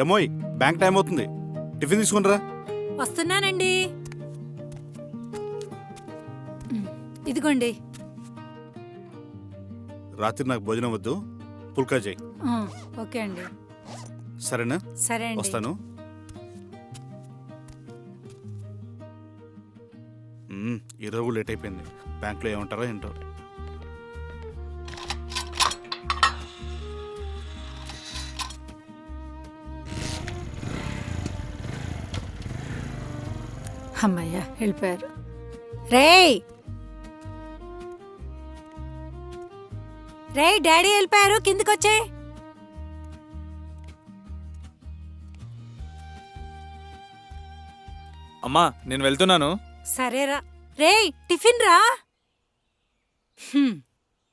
ఏమోయ్ bank time అవుతుంది, tiffin తీసుకునిరా. వస్తున్నానండి. ఇదిగోండి. రాత్రి నాకు భోజనం వద్దు, పుల్కా చేయి. ఓకే అండి. సరేనా? సరే అండి, వస్తాను. ఈరోజు లేట్ అయిపోయింది, బ్యాంక్లో ఏమంటారో ఏంటో. అమ్మయ్య వెళ్ళిపోయారు. రేయ్ రేయ్ డాడీ వెళ్ళిపోయారు, కిందికి వచ్చే. అమ్మా నేను వెళ్తున్నాను. సరేరా. రేయ్ టిఫిన్ రా.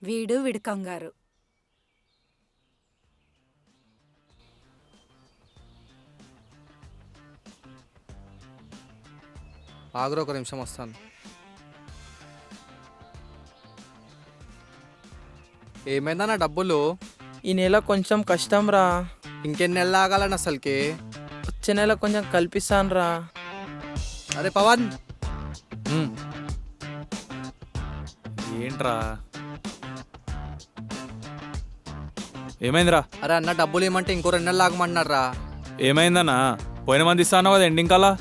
వీడు కంగారు. ఆగ్రో ఒక నిమిషం వస్తాను. ఏమైందా నా డబ్బులు? ఈ నెల కొంచెం కష్టం రా. ఇంకెన్ని నెలలు ఆగాలని అసలుకి? వచ్చే నెల కొంచెం కల్పిస్తాను రా. అరే పవన్, ఏంట్రా ఏమైందిరా? అరే అన్న డబ్బులు ఏమంటే ఇంకో 2 నెలలు ఆగమన్నాడు రా. ఏమైందన్నా? పోయిన మంది ఇస్తాను కదా ఎండింగ్ కల్లా.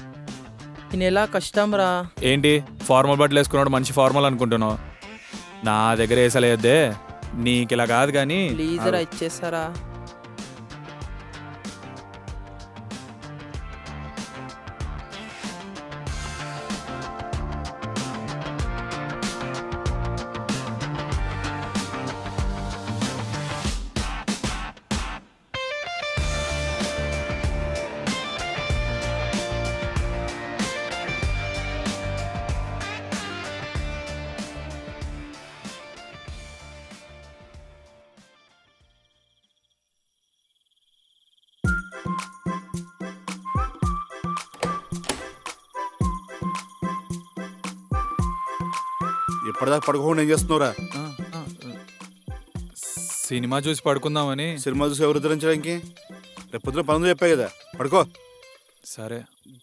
ఈ నెల కష్టం రా. ఏంటి ఫార్మల్ బట్టలు వేసుకున్నాడు, మంచి ఫార్మల్ అనుకుంటున్నావు? నా దగ్గర వేసలేదే, నీకు ఇలా కాదు కానీ. ప్లీజ్ రా ఇచ్చేస్తారా. ఎప్పటిదాకా పడుకోకుండా ఏం చేస్తున్నావురా? సినిమా చూసి పడుకుందామని. సినిమా చూసి ఎవరు ఉద్ధరించడానికి? రేపు పొద్దున పనులు చెప్పాయి కదా, పడుకో. సరే.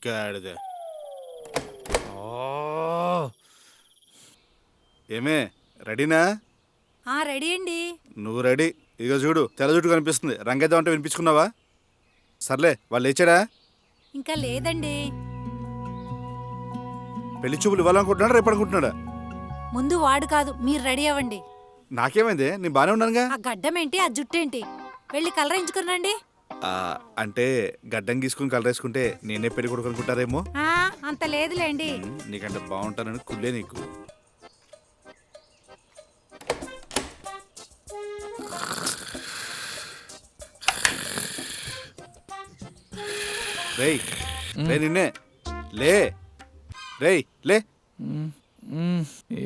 గాడిద. ఏమే రెడీనా? రెడీ అండి. నువ్వు రెడీ. ఇదిగో చూడు, తెల్ల జుట్టు కనిపిస్తుంది, రంగేద్దాం అంటే వినిపించుకున్నావా? సర్లే, వాళ్ళు లేచాడా? ఇంకా లేదండి. పెళ్లి చూపులు ఇవ్వాలనుకుంటున్నాడా, రేపు అనుకుంటున్నాడా? ముందు వాడు కాదు, మీరు రెడీ అవ్వండి. నాకేమైంది, నేను బానే ఉన్నానుగా. ఆ గడ్డం ఏంటి, ఆ జుట్టు ఏంటి? వెళ్ళి కలరించుకురండి. అంటే గడ్డం గీసుకుని కలర్ వేసుకుంటే నేనే పెళ్లి కొడుకు అనుకుంటారేమో. అంత లేదులేండి. నీకంటే బాగుంటానని కుళ్ళే నీకు. రేయ్ రే, నిన్నే లే. రేయ్ లే.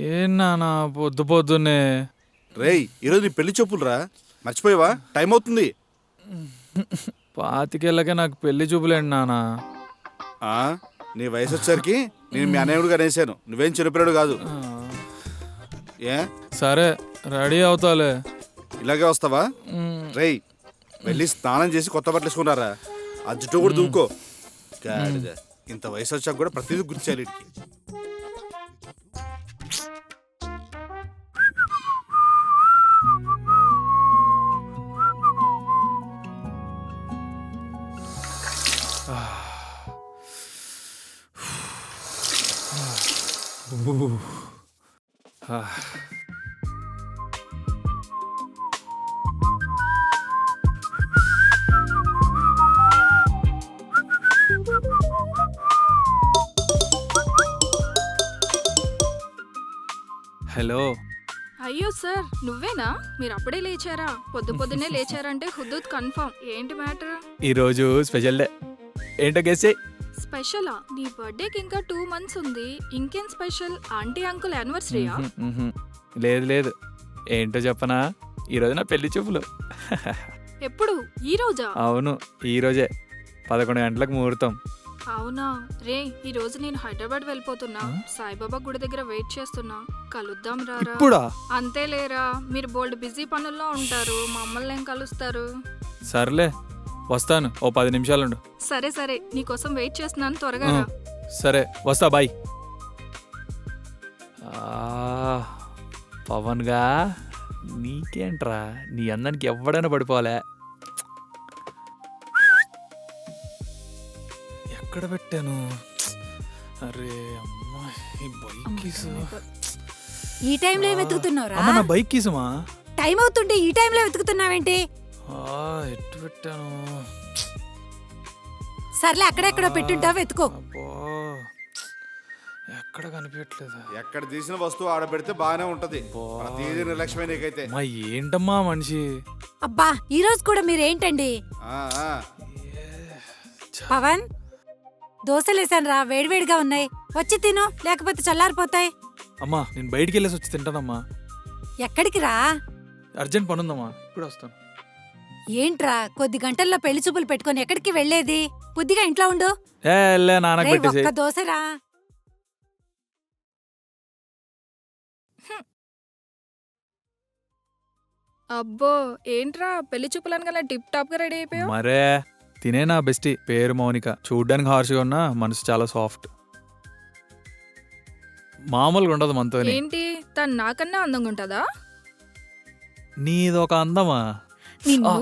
ఏనా పొద్దు పొద్దున్నే? రేయ్ ఈరోజు నీ పెళ్లి చూపులు రా, మర్చిపోయావా? టైం అవుతుంది. 25 ఏళ్ళకే నాకు పెళ్లి చూపులేండి నానా. నీ వయసు వచ్చేసరికి నేను మీ అన్నయ్యడుగా అనేసాను, నువ్వేం చిన్నపిల్లడు కాదు. ఏ సరే రెడీ అవుతాలే. ఇలాగే వస్తావా? రేయ్ వెళ్ళి స్నానం చేసి కొత్త బట్టలు వేసుకున్నారా, ఆ జుట్టు కూడా దూకో. గాడిద, ఇంత వయసు వచ్చాక కూడా ప్రతిదీ గుర్తించాలి వీడికి. హలో. అయ్యో సార్, నువ్వేనా? మీరు అప్పుడే లేచారా? పొద్దున్నే లేచారంటే హుద్దూద్ కన్ఫర్మ్. ఏంటి మ్యాటర్? ఈరోజు స్పెషల్ డే. ఏంటో గెస్ చేయి. స్పెషలా? నీ బర్త్డేకి ఇంకా 2 months ఉంది. ఇంకేం స్పెషల్? Aunty uncle యానివర్సరీయా? లేదు లేదు, ఏంటో చెప్పనా, ఈరోజు నా పెళ్లి చూపులు. ఎప్పుడు? ఈ రోజా? అవును, ఈరోజే 11 గంటలకు ముహూర్తం. అవునా? రే, ఈ రోజు నేను హైదరాబాద్ వెళ్ళిపోతున్నా. సాయిబాబా గుడి దగ్గర వెయిట్ చేస్తున్నా, కలుద్దాం రారా? ఇప్పుడా? అంతే లేరా, మీరు బోల్డ్ బిజీ పనుల్లో ఉంటారు, మమ్మల్ని ఏం కలుస్తారు? సర్లే, వస్తాను, ఓ 10 నిమిషాలుండు. సరే సరే నీకోసం వెయిట్ చేస్తున్నాను, త్వరగా ఆ, రా. సరే వస్తా, బాయ్. పవన్గా నీకేంట్రా, నీ అందానికి ఎవడైనా పడిపోలే. ఎక్కడ పెట్టాను? అరే అమ్మా, ఈ బైక్ కీసు. ఈ టైంలో ఏం వెతుకుతున్నావురా? అమ్మ, నా బైక్ కీసుమా. టైం అవుతుంటే ఈ టైంలో వెతుకుతున్నావేంటి? ఎట్టు పెట్టాను? సర్లే, అక్కడెక్కడో పెట్టుంటావు, వెతుకో. అబ్బో, ఎక్కడ కనిపించట్లేదు. ఎక్కడ తీసిన వస్తువు ఆడ పెడితే బాగానే ఉంటది. ప్రతిదీ నిర్లక్ష్యమే నీకైతే. అమ్మా, ఏంటమ్మా మనిషి. అబ్బా, ఈ రోజు కూడా మీరేంటండి? ఆ, ఆ. పవన్, దోశలేసాను రా, వేడివేడిగా ఉన్నాయి, వచ్చి తిను, లేకపోతే చల్లారిపోతాయి. అమ్మా, నేను బయటికి వెళ్ళేసి వచ్చి తింటానమ్మా. ఎక్కడికి రా? అర్జెంట్ పని ఉందమ్మా, ఇప్పుడు వస్తాను. ఏంట్రా, కొద్ది గంటల్లో పెళ్లి చూపులు పెట్టుకొని ఎక్కడికి వెళ్లేది? బుద్ధిగా ఇంట్లో ఉండు. నాన్నకు రేయ్, పెట్టేసి. ఒక్క దోశరా. అబ్బో ఏంట్రా పెళ్లి చూపులను గల టిప్ టాప్ గా రెడీ అయిపోయావు. మరే, తినే నా బెస్టీ, పేరు మౌనిక. చూడ్డానికి హార్ష్గా ఉన్నా మనసు చాలా సాఫ్ట్. మామూలుగా ఉండదు మనతో. ఏంటి తను నాకన్నా అందంగా ఉంటుందా? నీదొక అందమా. నిన్ను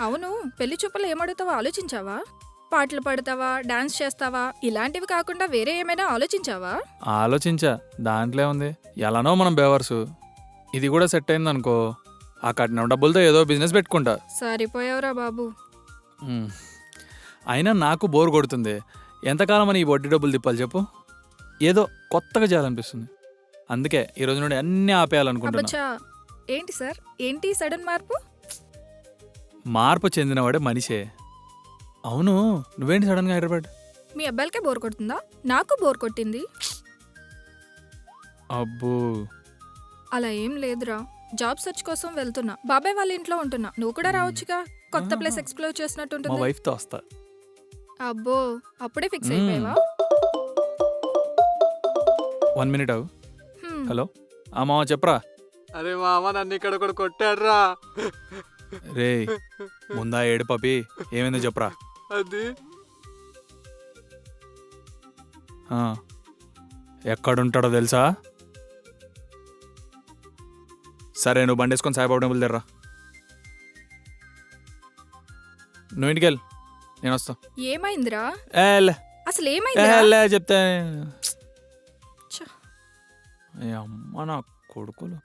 అవును, పెళ్లి చూపులు ఏమడుగుతావో ఆలోచించావా? పాటలు పాడతావా, డాన్స్ చేస్తావా? ఇలాంటివి కాకుండా వేరే ఏమైనా ఆలోచించావా? ఆలోచించా, దాంట్లో ఉంది. ఎలానో మనం బేవర్సు, ఇది కూడా సెట్ అయింది అనుకో, ఆ కట్టిన డబ్బులతో ఏదో బిజినెస్ పెట్టుకుంటా. సరిపోయావురా బాబు. ఉమ్. అయినా నాకు బోర్ కొడుతుంది. ఎంతకాలం అని ఈ వడ్డీ డబ్బులు తిప్పాలి చెప్పు? ఏదో కొత్తగా చేయాలనిపిస్తుంది. అందుకే ఈ రోజు నుండి అన్నీ ఆపేయాలనుకుంటున్నా. అబ్బచ్చా, ఏంటి సార్, ఏంటి సడన్ మార్పు? మార్పు చెందినవాడే మనిషే. అవును, నువ్వేంటి సడన్గా హైదరాబాద్? మీ అబ్బాయిలకే బోర్ కొడుతుందా? నాకు బోర్ కొట్టింది. అబ్బో, అలా ఏం లేదురా, జాబ్ సెర్చ్ కోసం వెళ్తున్నా. బాబాయ్ వాళ్ళ ఇంట్లో ఉంటున్నా, నువ్వు కూడా రావచ్చుగా, కొత్త ప్లేస్ ఎక్స్ప్లోర్ మా చేసినట్టుంటుంది. వైఫ్తో వస్తా. అబ్బో, అప్పుడే ఫిక్స్ అయిపోయావా? 1 మినిట్ అవు. హ్మ్. హలో, మామ చెప్పరా. అరే మామ, నన్ను ఇక్కడ ఒకడు కొట్టాడ్రా. రే, ముందా ఏడు పపి, ఏమైందో చెప్పరా. అది ఆ, ఎక్కడుంటాడో తెలుసా? సరే, నువ్వు బండి వేసుకొని సాయిబాబు టెంపుల్ దగ్గర రా. నువ్వు ఇంటికి వెళ్ళు, నేను వస్తా. ఏమైందిరా? అసలు ఏ ఏమైందిరా? చెప్తా. చ్చ. ఏ అమ్మ, నా కొడుకులు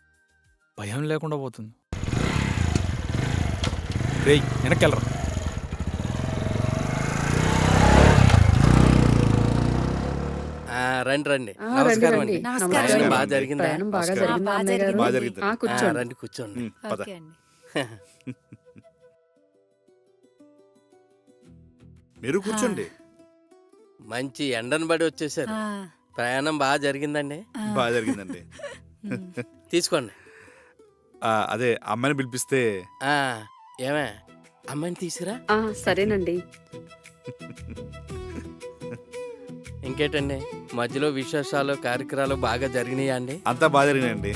భయం లేకుండా పోతుంది. రేయ్, వెనక్కి వెళ్ళరా. రండి రండి, ఆ, నమస్కారం రండి, అండి. రండి. నమస్కారం. ప్రయాణం బాగా జరిగిందా? ప్రయాణం బాగా నమస్కారం. జరిగిందా బాగా అన్నయ్య గారు? బాగా జరిగింది. ఆ, కూర్చోండి. రండి కూర్చోండి. పద. ఓకే అండి. మీరు కూర్చోండి. మంచి ఎండను బడి వచ్చేసారు. ఆ, ప్రయాణం బాగా జరిగిందండి. ఆ. బాగా జరిగిందండి. తీసుకోండి. అదే అమ్మాయిని పిలిపిస్తే ఆ, ఏమే, అమ్మాయిని తీసుకురా. ఆ, సరేనండి. ఇంకేటండి, మధ్యలో విశేషాలు కార్యక్రమాలు బాగా జరిగినాయా అండి? అంతా బాగా జరిగినాయండి.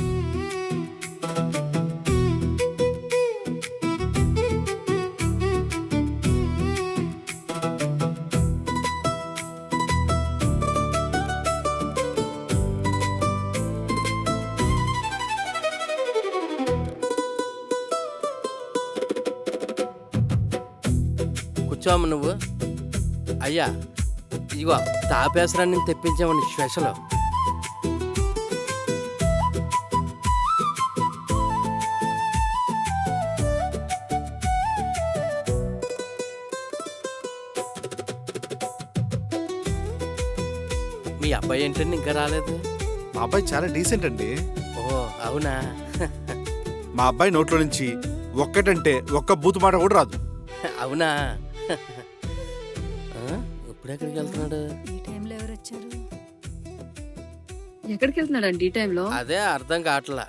కూర్చోమ్మ నువ్వు. అయ్యా, ఇదిగో తాపేసరాన్ని తెప్పించామని స్పెషల్. మీ అబ్బాయి ఏంటండి ఇంకా రాలేదు? మా అబ్బాయి చాలా డీసెంట్ అండి. ఓ అవునా? మా అబ్బాయి నోట్లో నుంచి ఒక్కటంటే ఒక్క బూతు మాట కూడా రాదు. అవునా? ఇప్పుడెక్కడికి వెళ్తున్నాడు? ఈ టైంలో ఎవరు వచ్చారు? ఎక్కడికి వెళ్తున్నాడండి ఈ టైంలో? అదే అర్థం కావట్లా.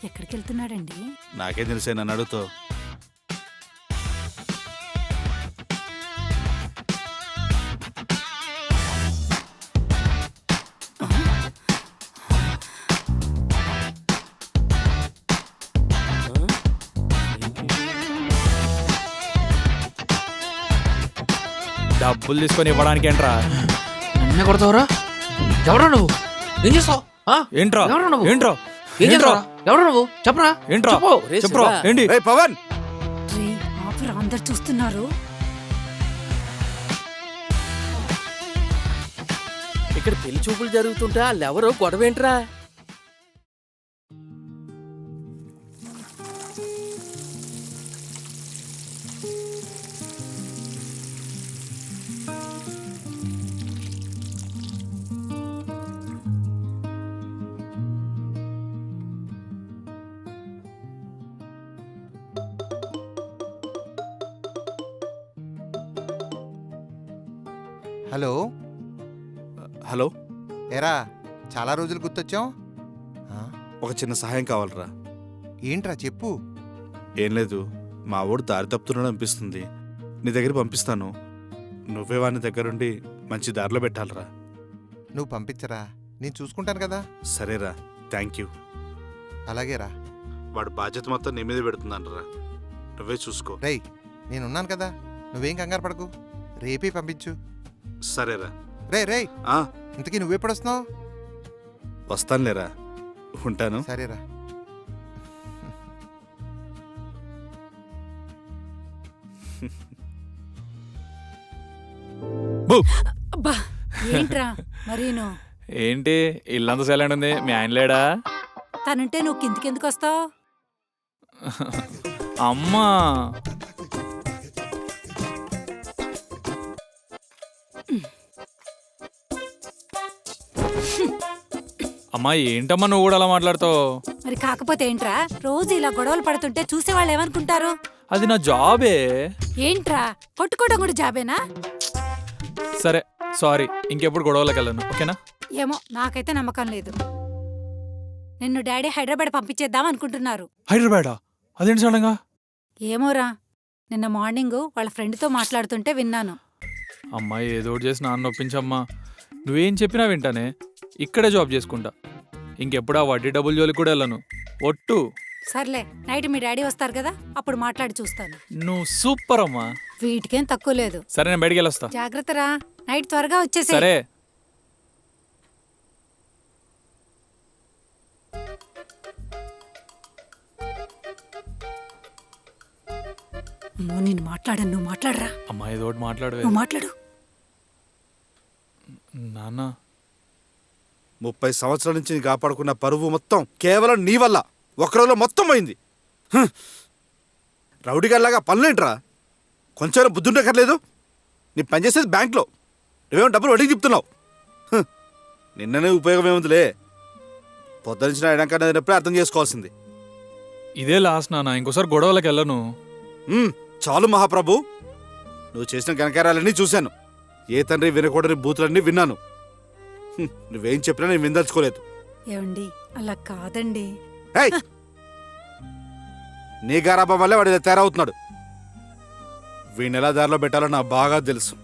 ఎక్కడికి వెళ్తున్నాడండి? నాకేం తెలిసే, నన్ను అడుగుతావు. డబ్బులు తీసుకొని ఇవ్వడానికి ఏంట్రా? నన్నే కొడతావురా? ఎవరా నువ్వు? ఏం చేస్తావు? ఏంట్రా ఎవరు నువ్వు? ఏంట్రా ఏం చేస్తావురా? ఎవరు నువ్వు? చెప్పరా? ఏంట్రా చెప్పు. ఒరే చెప్పురా శివ. ఏంటి? రే పవన్, రే ఆపరా, అందరు చూస్తున్నారు. ఇక్కడ పెళ్లి చూపులు జరుగుతుంటే వాళ్ళెవరో గొడవేంట్రా? హలో. హలో, ఎరా చాలా రోజులు గుర్తొచ్చాం. ఒక చిన్న సహాయం కావాలరా. ఏంట్రా చెప్పు. ఏం లేదు, మా ఊడు దారి తప్పుతున్నాడు అనిపిస్తుంది. నీ దగ్గర పంపిస్తాను, నువ్వే వాని దగ్గరుండి మంచి దారిలో పెట్టాలరా. నువ్వు పంపించరా, నేను చూసుకుంటాను కదా. సరేరా, థ్యాంక్ యూ. అలాగేరా. వాడు బాధ్యత మొత్తం నీ మీద పెడుతుందంటరా, నువ్వే చూసుకో. రేయ్ నేనున్నాను కదా, నువ్వేం కంగారు పడకు. రేపే పంపించు. సరేరా. రే రే ఆ, ఇంతకీ నువ్వెప్పుడొస్తున్నావు? వస్తానులేరా, ఉంటాను. సరేరా. అబ్బా ఏంట్రా మరీను? ఏంటి ఇల్లంతా సైలెంట్ ఉంది? మీ ఆయన లేడా? తనంటే నువ్వు కిందికెందుకు వస్తావు? అమ్మా అమ్మా ఏంటమ్మా నువ్వు కూడా అలా మాట్లాడతావు? మరి కాకపోతే ఏంట్రా, రోజు ఇలా గొడవలు పడుతుంటే చూసేవాళ్ళు ఏమనుకుంటారు? అది నా జాబే. ఏంట్రా కొట్టుకోవడం కూడా జాబేనా? సరే సారీ, ఇంకెప్పుడు గొడవలకు వెళ్ళను, ఓకేనా? ఏమో నాకైతే నమ్మకం లేదు. నిన్ను డాడీ హైదరాబాద్ పంపించేద్దాం అనుకుంటున్నారు. హైదరాబాదా? అదేంటి సడన్గా? ఏమోరా, నిన్న మార్నింగ్ వాళ్ళ ఫ్రెండ్తో మాట్లాడుతుంటే విన్నాను. అమ్మాయి ఏదో ఒకటి చేసి నాన్న ఒప్పించమ్మా. నువ్వేం చెప్పినా వింటానే. ఇక్కడే జాబ్ చేసుకుంటా, ఇంకెప్పుడు ఆ వడ్డీ డబ్బులు జోలికి కూడా వెళ్ళను, ఒట్టు. సర్లే, నైట్ మీ డాడీ వస్తారు కదా, అప్పుడు మాట్లాడి చూస్తాను. నువ్వు సూపర్ అమ్మా. వీటికేం తక్కువ లేదు. సరే నేను బయటికి వెళ్ళొస్తా. జాగ్రత్తరా, నైట్ త్వరగా వచ్చేసే. సరే. నేను మాట్లాడను, నువ్వు మాట్లాడరా. అమ్మా ఏదో ఒకటి మాట్లాడవే. నువ్వు మాట్లాడు. నాన్న 30 సంవత్సరాల నుంచి నీ కాపాడుకున్న పరువు మొత్తం కేవలం నీ వల్ల ఒకరోజులో మొత్తం పోయింది. రౌడీ గారిలాగా పనులేంట్రా? కొంచెం బుద్ధి ఉండక్కర్లేదు. నీ పనిచేసేది బ్యాంక్లో, నువ్వేమో డబ్బులు వడ్డీకి తిప్పుతున్నావు. నిన్ననే ఉపయోగం ఏముందిలే, పొద్దునించిన అయినాకన్నప్పుడే అర్థం చేసుకోవాల్సింది. ఇదే లాస్ట్ నాన్న, ఇంకోసారి గొడవలకు వెళ్ళను. చాలు మహాప్రభు, నువ్వు చేసిన ఘనకార్యాలన్నీ చూశాను. ఏ తండ్రి వినకూడని బూతులన్నీ విన్నాను. నువ్వేం చెప్పినా నేను విందల్చుకోలేదు. ఏమండి అలా కాదండి. ఏయ్! నీ గారాబం వల్లే వాడు ఇలా తయారవుతున్నాడు. వీడిని ఎలా దారిలో పెట్టాలో నాకు బాగా తెలుసు.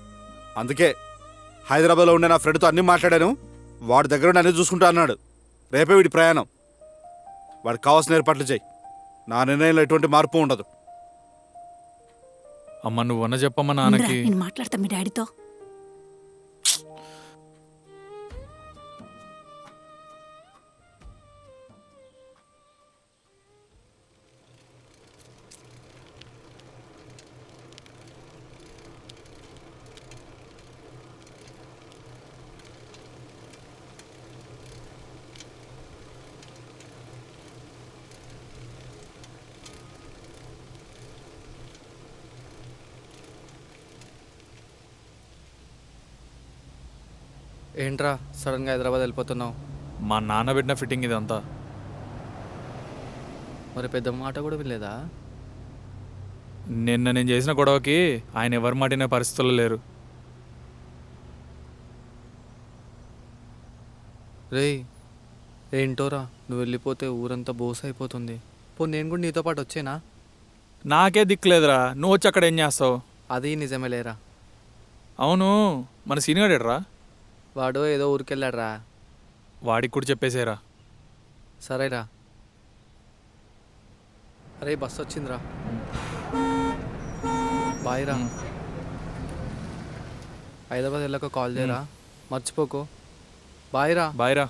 అందుకే హైదరాబాద్లో ఉండే నా ఫ్రెండ్తో అన్నీ మాట్లాడాను. వాడి దగ్గర ఉండి అన్నీ చూసుకుంటా అన్నాడు. రేపే వీడి ప్రయాణం. వాడికి కావాల్సిన ఏర్పాట్లు చేయి. నా నిర్ణయంలో ఎటువంటి మార్పు ఉండదు. అమ్మ నువ్వన్న చెప్పమ్మా నాన్నకి. నేను మాట్లాడతా మీ డాడీతో. ఏంట్రా సడన్గా హైదరాబాద్ వెళ్ళిపోతున్నావు? మా నాన్న పెట్టిన ఫిట్టింగ్ ఇదంతా. మరి పెద్ద మాట కూడా వినలేదా? నిన్న నేను చేసిన గొడవకి ఆయన ఎవరి మాటినే పరిస్థితుల్లో లేరు. రేయ్ ఏంటోరా, నువ్వు వెళ్ళిపోతే ఊరంతా బోస్ అయిపోతుంది. పో నేను కూడా నీతో పాటు వచ్చేనా? నాకే దిక్కులేదురా, నువ్వు వచ్చి అక్కడ ఏం చేస్తావు? అది నిజమే లేరా. అవును, మన సీనియర్ ఎడరా? వాడు ఏదో ఊరికెళ్ళాడ్రా. వాడికి కూడా చెప్పేసేరా. సరేరా. అరే బస్ వచ్చిందిరా. బాయ్ రా. హైదరాబాద్ వెళ్ళాక కాల్ చేయరా, మర్చిపోకు. బాయ్ రా. బాయ్ రా.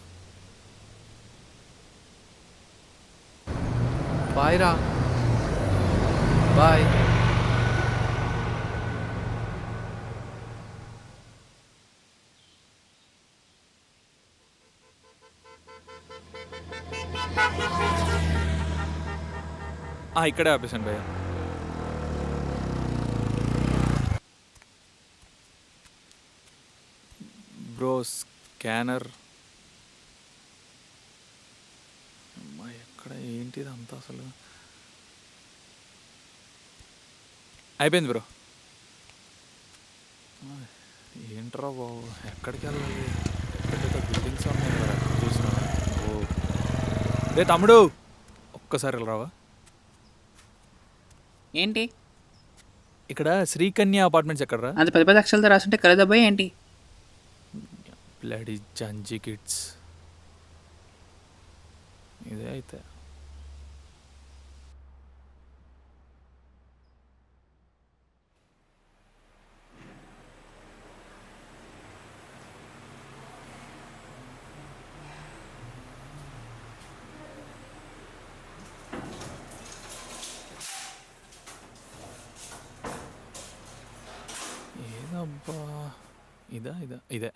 బాయ్ రా. బాయ్. ఇక్కడే ఆపేసాను భయ్య. బ్రో స్కానర్ అమ్మా ఎక్కడ ఏంటిది అంతా అసలు అయిపోయింది బ్రో. ఏంట్రా బాబు ఎక్కడికి వెళ్ళాలి? పెద్ద బిల్డింగ్స్ ఉన్నాయి కదా చూసినా. ఓ రే తమ్ముడు ఒక్కసారి వెళ్ళరావా? ఏంటి ఇక్కడ శ్రీకన్య అపార్ట్మెంట్స్ ఎక్కడరా? అది పెద్ద పెద్ద అక్షరాలతో రాసుంటే కలదబ్బాయి ఏంటి? బ్లడీ జంజీ కిడ్స్ ఇదే అయితే. ఏదబ్బా ఇదే.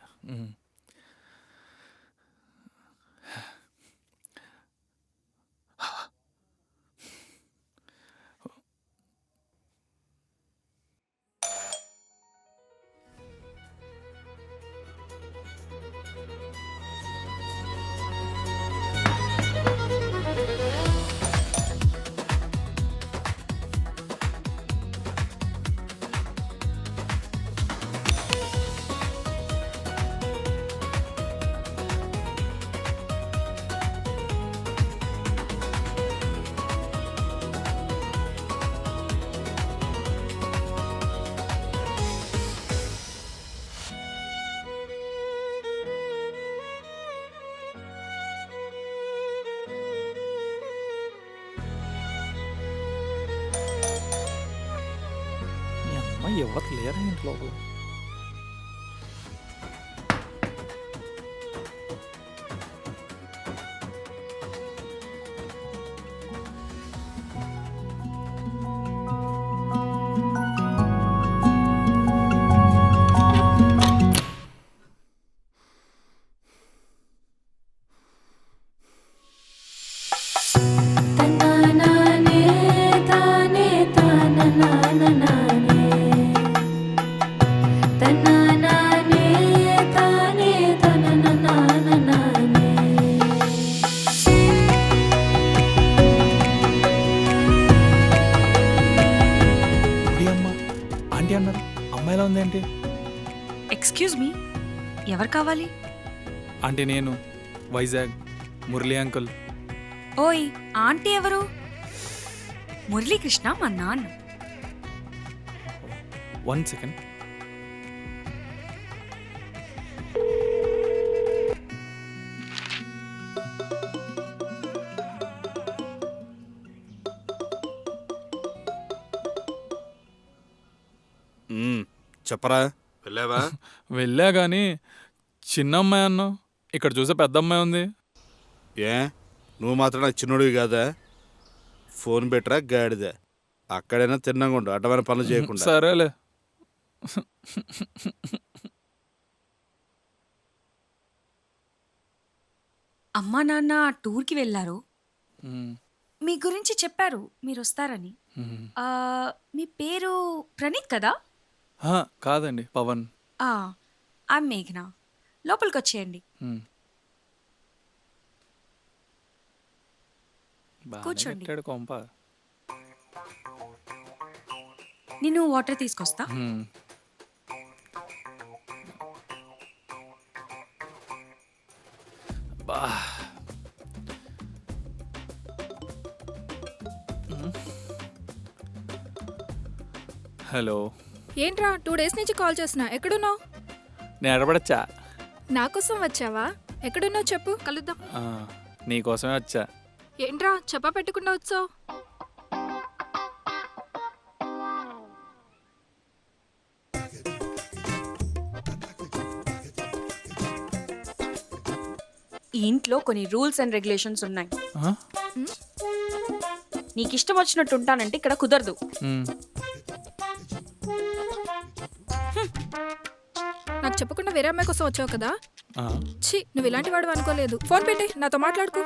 ఎవరు లేరా ఇంట్లో? అమ్మాయిలా ఉందేంటి? ఎక్స్క్యూజ్ మీ, ఎవరు కావాలి? అంటే నేను వైజాగ్ మురళీ అంకుల్. ఓయ్ ఆంటీ ఎవరు? మురళీకృష్ణ మా నాన్న. 1 సెకండ్. చెప్పరా, వెళ్ళావా? వెళ్ళా కానీ చిన్న అమ్మాయి అన్నావు, ఇక్కడ చూసే పెద్ద అమ్మాయి ఉంది. ఏ నువ్వు మాత్రం నాకు చిన్నోడివి కాదా? ఫోన్ పెట్టరా గాడిద. అక్కడైనా తిన్నాగా ఉండు, అడ్డమైన పనులు చేయకుండా. సరేలే. అమ్మా నాన్న టూర్కి వెళ్ళారు. మీ గురించి చెప్పారు మీరు వస్తారని. మీ పేరు ప్రణీత్ కదా? కాదండి, పవన్. ఆ మేఘన. లోపలికి వచ్చేయండి. కూర్చోండి. కొంప. నేను వాటర్ తీసుకొస్తా. హలో. ఏంట్రా 2 days నుంచి కాల్ చేస్తున్నా, ఎక్కడున్నావు? నేను ఎడబడచ్చా? నా కోసం వచ్చావా? ఎక్కడున్నావు చెప్పు, కలుద్దాం. నీకోసమే వచ్చా. ఏంట్రా చెప్పా పెట్టకుండా వచ్చావు? ఈ ఇంట్లో కొన్ని రూల్స్ అండ్ రెగ్యులేషన్స్ ఉన్నాయి. ఆ? నీకు ఇష్టం వచ్చినట్టు ఉంటానంటే ఇక్కడ కుదరదు. మ్. నాకు చెప్పకుండా వేరే అమ్మాయి కోసం వచ్చావు కదా. ఆ. ఛీ, నువ్వు ఇలాంటి వాడు అనుకోలేదు. ఫోన్ పెట్టి నాతో మాట్లాడుకో.